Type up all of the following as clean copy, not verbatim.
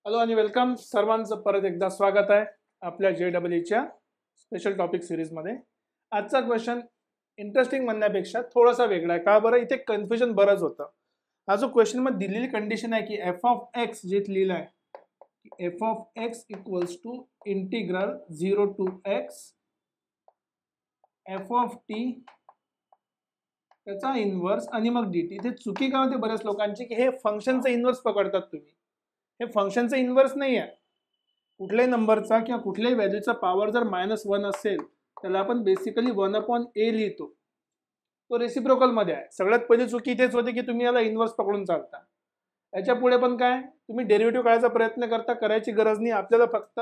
Hello आणि welcome सर्वांचं परत एकदा स्वागत आहे आपल्या JEEच्या स्पेशल टॉपिक सिरीजमध्ये. आजचा क्वेश्चन इंटरेस्टिंग म्हणण्यापेक्षा थोडासा वेगळा आहे. का बरं? इथे कन्फ्युजन बरंच होतं. हा जो क्वेश्चन मध्ये दिलेली कंडिशन आहे की एफ ऑफ एक्स जे लिहिलं आहे f of x equals to integral 0 to x f of t त्याचा इन्व्हर्स आणि मग डी टी. इथे चुकी काय होते बऱ्याच लोकांची की हे फंक्शनचं इन्व्हर्स पकडतात तुम्ही. हे फंक्शनचं इन्व्हर्स नाही आहे. कुठल्याही नंबरचा किंवा कुठल्याही व्हॅल्यूचा पॉवर जर -1 असेल त्याला आपण बेसिकली 1/a लिहितो. तो रेसिप्रोकल मध्ये आहे. सगळ्यात पहिली चुकी इथेच होते की तुम्ही याला इन्व्हर्स पकडून चालता. याच्या पुढे पण काय तुम्ही डेरिव्हेटिव्ह काढायचा प्रयत्न करता, करायची गरज नाही. आपल्याला फक्त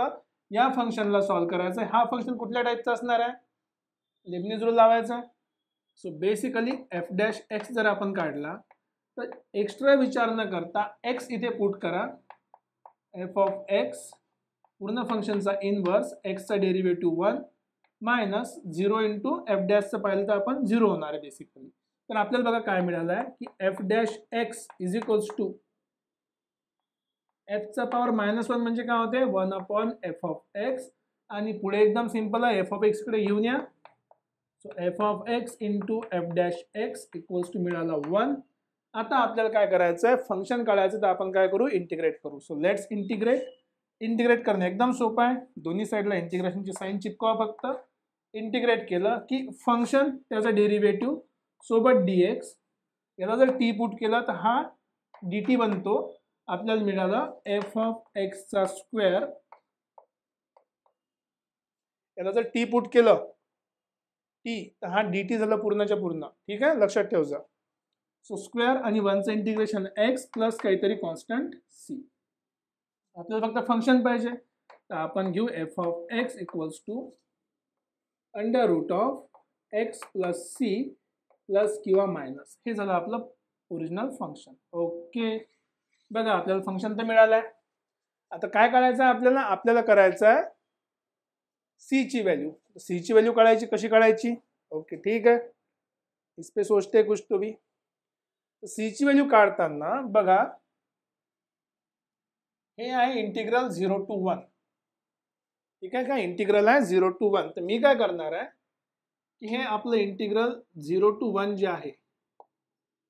या फंक्शनला सॉल्व्ह करायचं आहे. हा फंक्शन कुठल्या टाईपचा असणार आहे? लेबनिझ रूल लावायचा आहे. So basically F dash x जर आपण काढला तर एक्स्ट्रा विचार न करता एक्स इथे पुट करा. एफ ऑफ एक्स पूर्ण फंक्शनचा इन्व्हर्स एक्सचा डेरिव्हेटिव्ह 1 मायनस 0 इंटू एफ डॅशचं पाहिलं तर आपण 0 होणार आहे बेसिकली. तर आपल्याला बघा काय मिळालं आहे की f dash x is equals to एफचा पॉवर -1 म्हणजे काय होते 1/f ऑफ एक्स आणि पुढे एकदम सिंपल आहे एफ ऑफ एक्स कडे घेऊन या. So f of x into f dash x equals to मिळाला 1. आता आपल्याला काय करायचं आहे फंक्शन काढायचं तर आपण काय करू इंटिग्रेट करू. सो लेट्स इंटिग्रेट करणे एकदम सोपं आहे. दोन्ही साईडला इंटिग्रेशनची साईन चिपकवा फक्त. इंटिग्रेट केलं की फंक्शन त्याचा डेरिव्हेटिव्ह सोबत dx याला जर टी पुट केला तर हा dt बनतो. आपल्याला मिळाला एफ ऑफ एक्सचा स्क्वेअर. याला जर टी पुट केलं टी तर हा dt झाला पूर्णच्या पूर्ण. ठीक आहे, लक्षात ठेव जा. सो स्क्वेअर आणि 1चं इंटिग्रेशन एक्स प्लस काहीतरी कॉन्स्टंट सी. आपल्याला फक्त फंक्शन पाहिजे तर आपण घेऊ f of x equals to under root of x plus c plus किंवा मायनस. हे झालं आपलं ओरिजिनल फंक्शन. ओके, बघा आपल्याला फंक्शन तर मिळालं आहे. आता काय करायचं आहे आपल्याला करायचं आहे सी ची व्हॅल्यू. सी ची व्हॅल्यू काढायची. कशी काढायची? ओके ठीक आहे, इस पे सोचते कुछ तो भी. सी ची व्हॅल्यू काढताना बघा हे आहे इंटिग्रल 0 टू 1. ठीक आहे का? इंटिग्रल आहे 0 टू 1. तर मी काय करणार आहे की हे आपलं इंटिग्रल 0 टू 1 जे आहे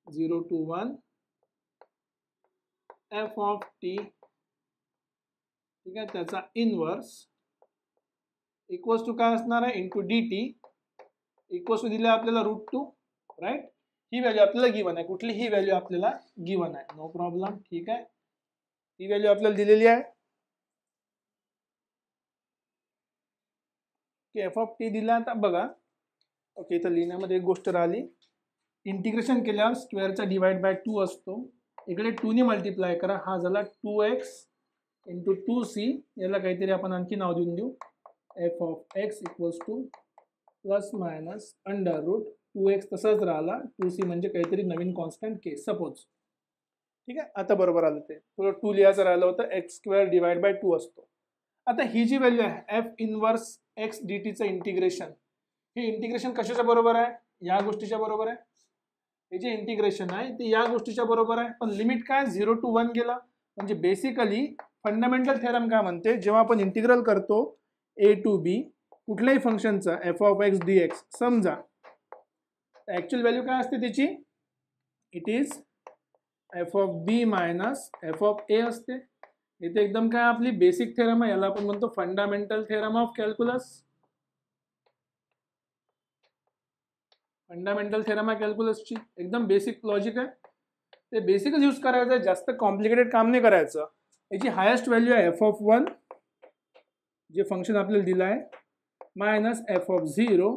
0 टू 1 एफ ऑफ टी, ठीक आहे, त्याचा इन्व्हर्स इक्वल्स टू काय असणार आहे into d t equals to दिले आपल्याला √2. राईट, ही व्हॅल्यू आपल्याला गिवन आहे. कुठली ही व्हॅल्यू आपल्याला गिवन आहे. No problem. ठीक आहे, ही व्हॅल्यू आपल्याला दिलेली आहे की एफ ऑफ टी दिला. आता बघा ओके, इथं लिहिण्यामध्ये एक गोष्ट राहिली. इंटिग्रेशन केल्यावर स्क्वेअरचा डिवाइड बाय 2 असतो. इकडे 2 ने मल्टिप्लाय करा. हा झाला 2x इंटू 2c. याला काहीतरी आपण आणखी नाव देऊन देऊ. F of x equals to plus minus under root 2x तसाच राहिला. 2c म्हणजे काहीतरी नवीन कॉन्स्टंट k सपोज. ठीक आहे, आता बरोबर आलं. ते थोडं 2 लिहायचं राहिलं होतं. एक्स स्क्वेअर डिवाइड बाय 2 असतो. आता ही जी व्हॅल्यू आहे एफ इन्व्हर्स एक्स डी टीचं इंटिग्रेशन, हे इंटिग्रेशन कशाच्या बरोबर आहे? या गोष्टीच्या बरोबर आहे. हे जे इंटिग्रेशन आहे ते या गोष्टीच्या बरोबर आहे. पण लिमिट काय 0 टू 1 गेला. म्हणजे बेसिकली फंडामेंटल थेरम काय म्हणते, जेव्हा आपण इंटिग्रल करतो ए टू बी कुठल्याही फंक्शनचा f of x d x समजा, ऍक्च्युअल व्हॅल्यू काय असते त्याची? It is f of b minus f of a असते. इथे एकदम काय आपली बेसिक थेरम आहे. याला आपण म्हणतो fundamental theorem of calculus. Fundamental theorem आहे कॅल्क्युलसची. एकदम बेसिक लॉजिक आहे. ते बेसिकच यूज करायचं आहे. जास्त कॉम्प्लिकेटेड काम नाही करायचं. याची हायेस्ट व्हॅल्यू आहे एफ ऑफ 1 जे फंक्शन आपल्याला दिलं आहे minus f of 0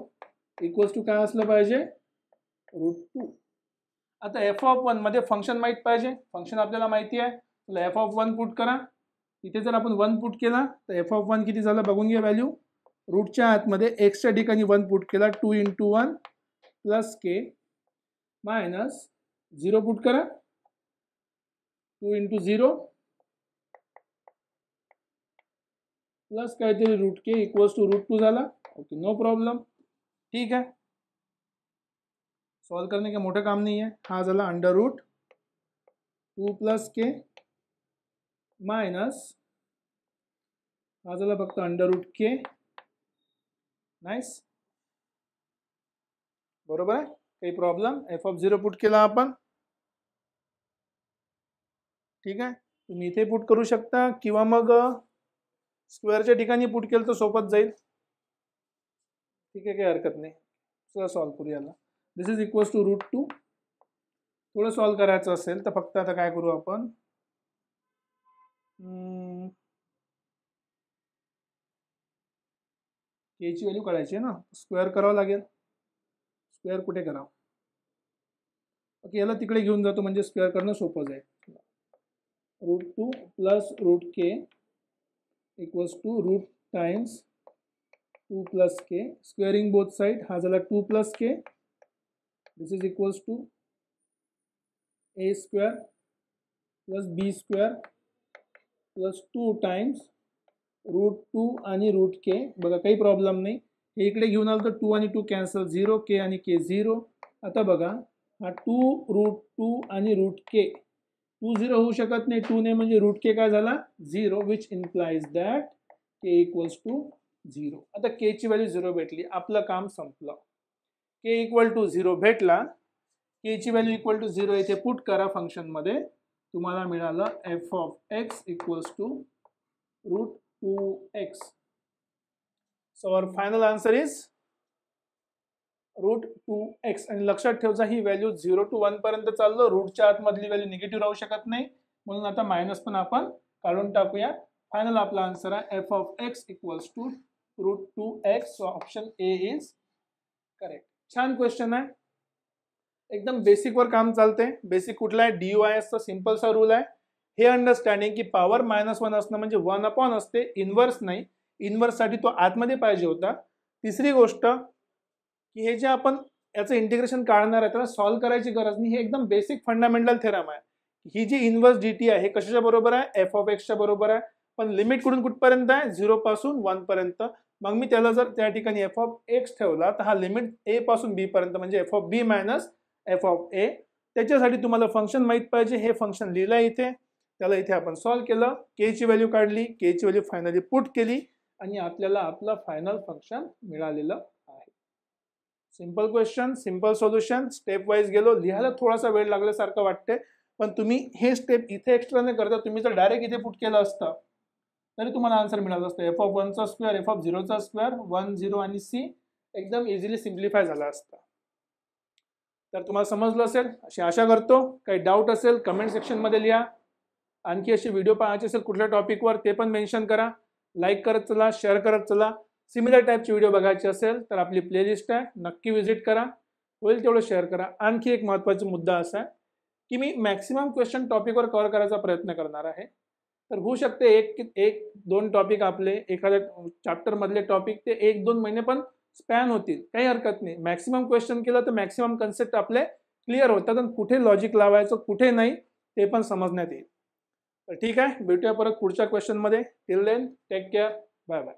equals to काय असलं पाहिजे √2. आता एफ ऑफ 1 मध्ये फंक्शन माहीत पाहिजे. फंक्शन आपल्याला माहिती आहे. तर एफ ऑफ 1 पुट करा. इथे जर आपण 1 पुट केला तर एफ ऑफ 1 किती झालं बघून घ्या व्हॅल्यू. रूटच्या आतमध्ये एक्सच्या ठिकाणी 1 पुट केला 2 into 1 plus k minus 0 put करा 2 इंटू 0 प्लस काहीतरी रूट के इक्वल्स टू √2 झाला. Okay, no problem. ठीक आहे, सॉल्व करने का मोठं काम नाही आहे. हा झाला under route 2 plus k minus हा झाला फक्त √k. नाईस, बरोबर आहे, काही प्रॉब्लेम. f(0) पुट केला आपण. ठीक आहे, तुम्ही इथे पुट करू शकता किंवा मग स्क्वेअरच्या ठिकाणी पुट केलं तर सोपच जाईल. ठीक आहे, काही हरकत नाही. चला सॉल्व्ह करू याला. दिस इज इक्वल्स टू √2. थोडं सॉल्व्ह करायचं असेल तर फक्त आता काय करू आपण, k ची व्हॅल्यू काढायची आहे ना, स्क्वेअर करावं लागेल. स्क्वेअर कुठे करावं? ओके, याला तिकडे घेऊन जातो म्हणजे स्क्वेअर करणं सोपं जाईल. √2 plus √k equals to root times 2 plus k, squaring both side. हा झाला 2 plus k. This is equals to a square plus b square plus 2 times √2 आणि √k. बघा काही प्रॉब्लेम नाही. हे इकडे घेऊन आलं तर 2 आणि 2 कॅन्सल, 0, k आणि k 0. आता बघा हा 2√2 आणि √k 2 0 होऊ शकत नाही. 2 ने म्हणजे √k काय झाला 0, which implies that k equals to 0. आता k ची व्हॅल्यू 0 भेटली, आपलं काम संपलं. k इक्वल टू 0 भेटला, k ची व्हॅल्यू इक्वल टू 0 इथे पुट करा फंक्शनमध्ये. तुम्हाला मिळालं f(x) equals to √2x. So our final answer is √2x. आणि लक्षात ठेवजा ही व्हॅल्यू 0 to 1 पर्यंत चाललो. रूटच्या आतमधली व्हॅल्यू निगेटिव्ह राहू शकत नाही, म्हणून आता मायनस पण आपण काढून टाकूया. फायनल आपला आन्सर आहे f(x) equals to √2x. So option A is correct. छान क्वेश्चन आहे, एकदम बेसिक वर काम चालते. बेसिक कुठला आहे, DOIS चा सिंपलसा रूल आहे. हे अंडरस्टँडिंग की पॉवर -1 असणं म्हणजे 1 असते, इन्व्हर्स नाही. इन्व्हर्स साठी तो आतमध्ये पाहिजे होता. तिसरी गोष्ट की हे जे आपण याचं इंटिग्रेशन काढणार आहे त्याला सॉल्व्ह करायची गरज नाही. हे एकदम बेसिक फंडामेंटल थेरम आहे. ही जी इन्व्हर्स dt आहे हे कशाच्या बरोबर आहे, f(x) च्या बरोबर आहे. पण लिमिट कुठपर्यंत आहे, 0 पासून 1 पर्यंत. मग मी त्याला जर त्या ठिकाणी f(x) ठेवला तर हा लिमिट a पासून b पर्यंत म्हणजे f(b) मायनस f(a). त्याच्यासाठी तुम्हाला फंक्शन माहित पाहिजे. हे फंक्शन लिहिलं इथे, त्याला इथे आपण सॉल्व्ह केलं. k ची व्हॅल्यू काढली, k ची व्हॅल्यू फायनली पुट केली आणि आपल्याला आपलं फायनल फंक्शन मिळालेलं आहे. Simple question, simple solution. Step wise गेलो. लिहायला थोडासा वेळ लागल्यासारखं वाटते, पण तुम्ही हे स्टेप इथे एक्स्ट्रा नाही करता. तुम्ही जर डायरेक्ट इथे पुट केलं असतं तरी तुम्हाला आन्सर मिळालं असतं. f(1) चा स्क्वेअर, f(0) चा स्क्वेअर, 1, 0 आणि c एकदम इझिली सिम्प्लिफाय झाला असता. तर तुम्हाला समजलं असेल अशी आशा करतो. काही डाऊट असेल कमेंट सेक्शनमध्ये लिहा. आणखी असे व्हिडिओ पाहायचे असेल कुठल्या टॉपिकवर ते पण मेन्शन करा. लाईक करत चला, शेअर करत चला. सिमिलर टाईपचे व्हिडिओ बघायचे असेल तर आपली प्लेलिस्ट आहे, नक्की व्हिजिट करा. होईल तेवढं शेअर करा. आणखी एक महत्त्वाचा मुद्दा असा आहे की मी मॅक्सिमम क्वेश्चन टॉपिकवर कव्हर करायचा प्रयत्न करणार आहे. तर होऊ शकते एक 2 टॉपिक आपले एखाद्या चॅप्टर मधले टॉपिक ते 1-2 महिने पण स्पॅन होतील, काही हरकत नाही. मॅक्सिमम क्वेश्चन केलं तर मॅक्सिमम कन्सेप्ट आपले क्लिअर होतात आणि कुठे लॉजिक लावायचं कुठे नाही ते पण समजण्यात येईल. तर ठीक आहे, भेटूया परत पुढच्या क्वेश्चनमध्ये. Till then take care, bye bye.